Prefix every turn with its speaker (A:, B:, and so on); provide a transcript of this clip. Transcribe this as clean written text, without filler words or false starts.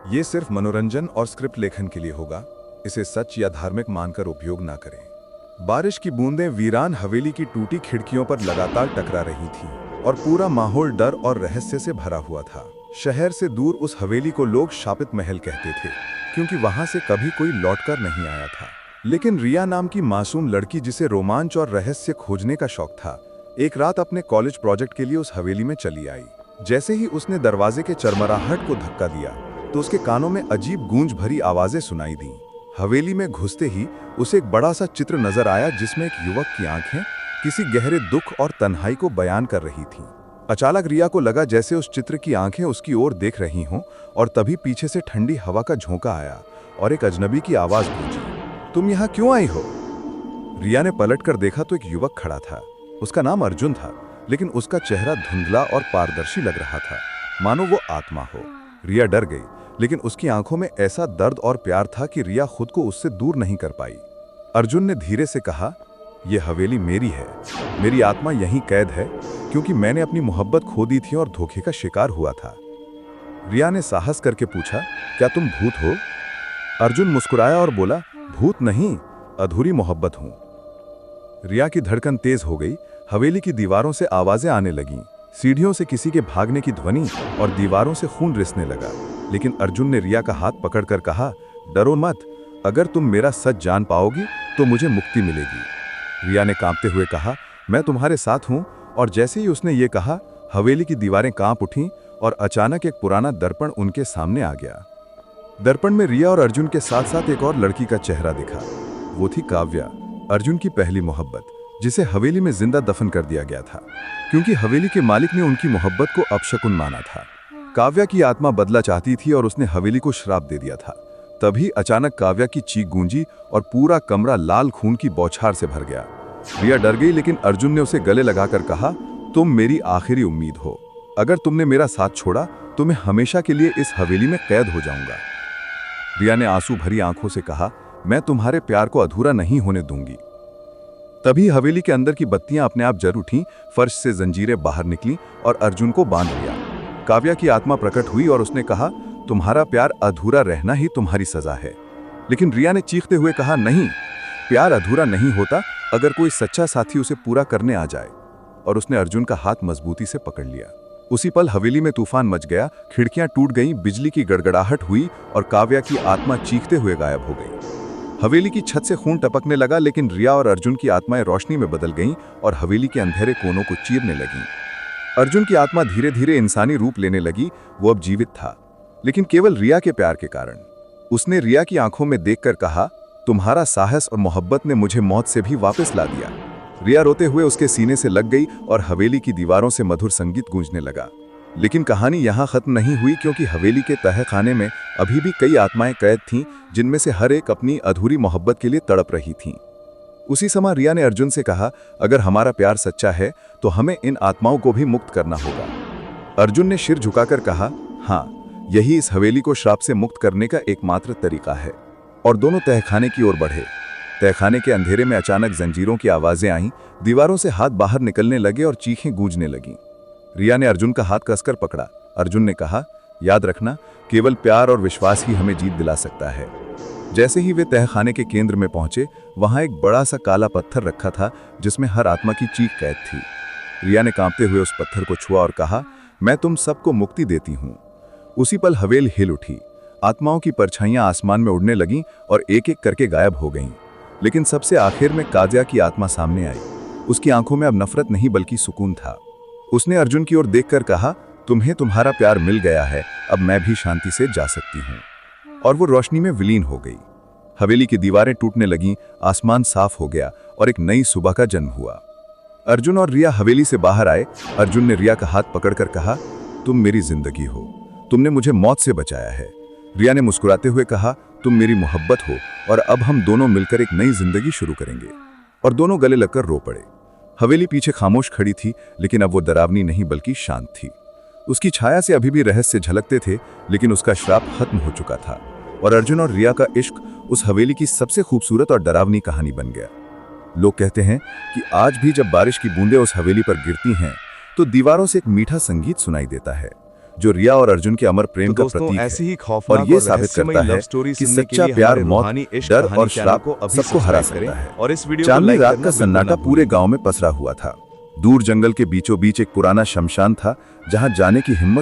A: ये सिर्फ मनोरंजन और स्क्रिप्ट लेखन के लिए होगा। इसे सच या धार्मिक मानकर उपयोग ना करें। बारिश की बूंदें वीरान हवेली की टूटी खिड़कियों पर लगातार टकरा रही थीं और पूरा माहौल डर और रहस्य से भरा हुआ था। शहर से दूर उस हवेली को लोग शापित महल कहते थे, क्योंकि वहां से कभी कोई लौटकर नहीं आया था। लेकिन रिया नाम की मासूम लड़की, जिसे रोमांच और रहस्य खोजने का शौक था, एक रात अपने कॉलेज प्रोजेक्ट के लिए उस हवेली में चली आई। जैसे ही उसने दरवाजे के चरमराहट को धक्का दिया तो उसके कानों में अजीब गूंज भरी आवाजें सुनाई दी। हवेली में घुसते ही उसे एक बड़ा सा चित्र नजर आया, जिसमें एक युवक की आंखें किसी गहरे दुख और तन्हाई को बयान कर रही थीं। अचानक रिया को लगा जैसे उस चित्र की आंखें उसकी ओर देख रही हों, और तभी पीछे से ठंडी हवा का झोंका आया और एक अजनबी की आवाज गूंजी, तुम यहाँ क्यों आई हो? रिया ने पलटकर देखा तो एक युवक खड़ा था। उसका नाम अर्जुन था, लेकिन उसका चेहरा धुंधला और पारदर्शी लग रहा था, मानो वो आत्मा हो। रिया डर गई, लेकिन उसकी आंखों में ऐसा दर्द और प्यार था कि रिया खुद को उससे दूर नहीं कर पाई। अर्जुन ने धीरे से कहा, यह हवेली मेरी है, मेरी आत्मा यहीं कैद है, क्योंकि मैंने अपनी मोहब्बत खो दी थी और धोखे का शिकार हुआ था। रिया ने साहस करके पूछा, क्या तुम भूत हो? अर्जुन मुस्कुराया और बोला, भूत नहीं, अधूरी मोहब्बत हूं। रिया की धड़कन तेज हो गई। हवेली की दीवारों से आवाजें आने लगीं, सीढ़ियों से किसी के भागने की ध्वनि और दीवारों से खून रिसने लगा। लेकिन अर्जुन ने रिया का हाथ पकड़कर कहा, डरो मत, अगर तुम मेरा सच जान पाओगी तो मुझे मुक्ति मिलेगी। रिया ने कांपते हुए कहा, मैं तुम्हारे साथ हूं। और जैसे ही उसने ये कहा, हवेली की दीवारें कांप उठीं और अचानक एक पुराना दर्पण उनके सामने आ गया। दर्पण में रिया और अर्जुन के साथ साथ एक और लड़की का चेहरा दिखा। वो थी काव्या, अर्जुन की पहली मोहब्बत, जिसे हवेली में जिंदा दफन कर दिया गया था, क्योंकि हवेली के मालिक ने उनकी मोहब्बत को अपशकुन माना था। काव्या की आत्मा बदला चाहती थी और उसने हवेली को श्राप दे दिया था। तभी अचानक काव्या की चीख गूंजी और पूरा कमरा लाल खून की बौछार से भर गया। रिया डर गई, लेकिन अर्जुन ने उसे गले लगाकर कहा, तुम मेरी आखिरी उम्मीद हो। अगर तुमने मेरा साथ छोड़ा तो मैं हमेशा के लिए इस हवेली में कैद हो जाऊंगा। रिया ने आंसू भरी आंखों से कहा, मैं तुम्हारे प्यार को अधूरा नहीं होने दूंगी। तभी हवेली के अंदर की बत्तियां अपने आप जल उठीं, फर्श से जंजीरें बाहर निकलीं और अर्जुन को बांध लिया। काव्या की आत्मा प्रकट हुई और उसने कहा, तुम्हारा प्यार अधूरा रहना ही तुम्हारी सजा है। लेकिन रिया ने चीखते हुए कहा, नहीं, प्यार अधूरा नहीं होता अगर कोई सच्चा साथी उसे पूरा करने आ जाए। और उसने अर्जुन का हाथ मजबूती से पकड़ लिया। उसी पल हवेली में तूफान मच गया, खिड़कियां टूट गईं, बिजली की गड़गड़ाहट हुई और काव्या की आत्मा चीखते हुए गायब हो गई। हवेली की छत से खून टपकने लगा, लेकिन रिया और अर्जुन की आत्माएं रोशनी में बदल गईं और हवेली के अंधेरे कोनों को चीरने लगीं। अर्जुन की आत्मा धीरे धीरे इंसानी रूप लेने लगी। वो अब जीवित था, लेकिन केवल रिया के प्यार के कारण। उसने रिया की आंखों में देखकर कहा, तुम्हारा साहस और मोहब्बत ने मुझे मौत से भी वापस ला दिया। रिया रोते हुए उसके सीने से लग गई और हवेली की दीवारों से मधुर संगीत गूंजने लगा। लेकिन कहानी यहाँ खत्म नहीं हुई, क्योंकि हवेली के तहखाने में अभी भी कई आत्माएं कैद थीं, जिनमें से हर एक अपनी अधूरी मोहब्बत के लिए तड़प रही थीं। उसी समय रिया ने अर्जुन से कहा, अगर हमारा प्यार सच्चा है तो हमें इन आत्माओं को भी मुक्त करना होगा। अर्जुन ने सिर झुकाकर कहा, हाँ, यही इस हवेली को श्राप से मुक्त करने का एकमात्र तरीका है। और दोनों तहखाने की ओर बढ़े। तहखाने के अंधेरे में अचानक जंजीरों की आवाजें आईं, दीवारों से हाथ बाहर निकलने लगे और चीखें गूंजने लगीं। रिया ने अर्जुन का हाथ कसकर पकड़ा। अर्जुन ने कहा, याद रखना, केवल प्यार और विश्वास ही हमें जीत दिला सकता है। जैसे ही वे तहखाने के केंद्र में पहुंचे, वहां एक बड़ा सा काला पत्थर रखा था, जिसमें हर आत्मा की चीख कैद थी। रिया ने कांपते हुए उस पत्थर को छुआ और कहा, मैं तुम सबको मुक्ति देती हूं। उसी पल हवेली हिल उठी। आत्माओं की परछाइयां आसमान में उड़ने लगीं और एक एक करके गायब हो गईं। लेकिन सबसे आखिर में काव्या की आत्मा सामने आई। उसकी आंखों में अब नफरत नहीं बल्कि सुकून था। उसने अर्जुन की ओर देखकर कहा, तुम्हें तुम्हारा प्यार मिल गया है, अब मैं भी शांति से जा सकती हूँ। और वो रोशनी में विलीन हो गई। हवेली की दीवारें टूटने लगीं, आसमान साफ हो गया और एक नई सुबह का जन्म हुआ। अर्जुन और रिया हवेली से बाहर आए। अर्जुन ने रिया का हाथ पकड़कर कहा, तुम मेरी जिंदगी हो, तुमने मुझे मौत से बचाया है। रिया ने मुस्कुराते हुए कहा, तुम मेरी मोहब्बत हो और अब हम दोनों मिलकर एक नई जिंदगी शुरू करेंगे। और दोनों गले लगकर रो पड़े। हवेली पीछे खामोश खड़ी थी, लेकिन अब वो डरावनी नहीं बल्कि शांत थी। उसकी छाया से अभी भी रहस्य झलकते थे, लेकिन उसका श्राप खत्म हो चुका था। और अर्जुन और रिया का इश्क उस हवेली की सबसे खूबसूरत और डरावनी कहानी बन गया। लोग कहते हैं कि आज भी जब बारिश की बूंदें उस हवेली पर गिरती हैं तो दीवारों से एक मीठा संगीत सुनाई देता है, जो रिया और अर्जुन के अमर प्रेम का
B: दोस्तों,
A: प्रतीक
B: ऐसी ही
A: है
B: खौफनाक
A: और ये
B: और
A: साबित
B: रहस्यमयी
A: करता
B: लव
A: है
B: स्टोरी
A: कि
B: सुनने के
A: सच्चा
B: लिए
A: प्यार
B: हमारे
A: मौत,
B: रूहानी इश्क
A: डर
B: कहानी
A: और
B: चैनल
A: श्राप
B: को अभी
A: सबको हरा
B: सब्सक्राइब
A: सकता
B: करें
A: है।
B: और इस वीडियो को
A: चांदनी
B: लाइक
A: रात
B: करना
A: का
B: बिल्कुल
A: सन्नाटा
B: ना
A: पूरे
B: भूलें।
A: गांव में पसरा हुआ था। दूर जंगल के बीचों बीच एक पुराना शमशान था जहां जाने की हिम्मत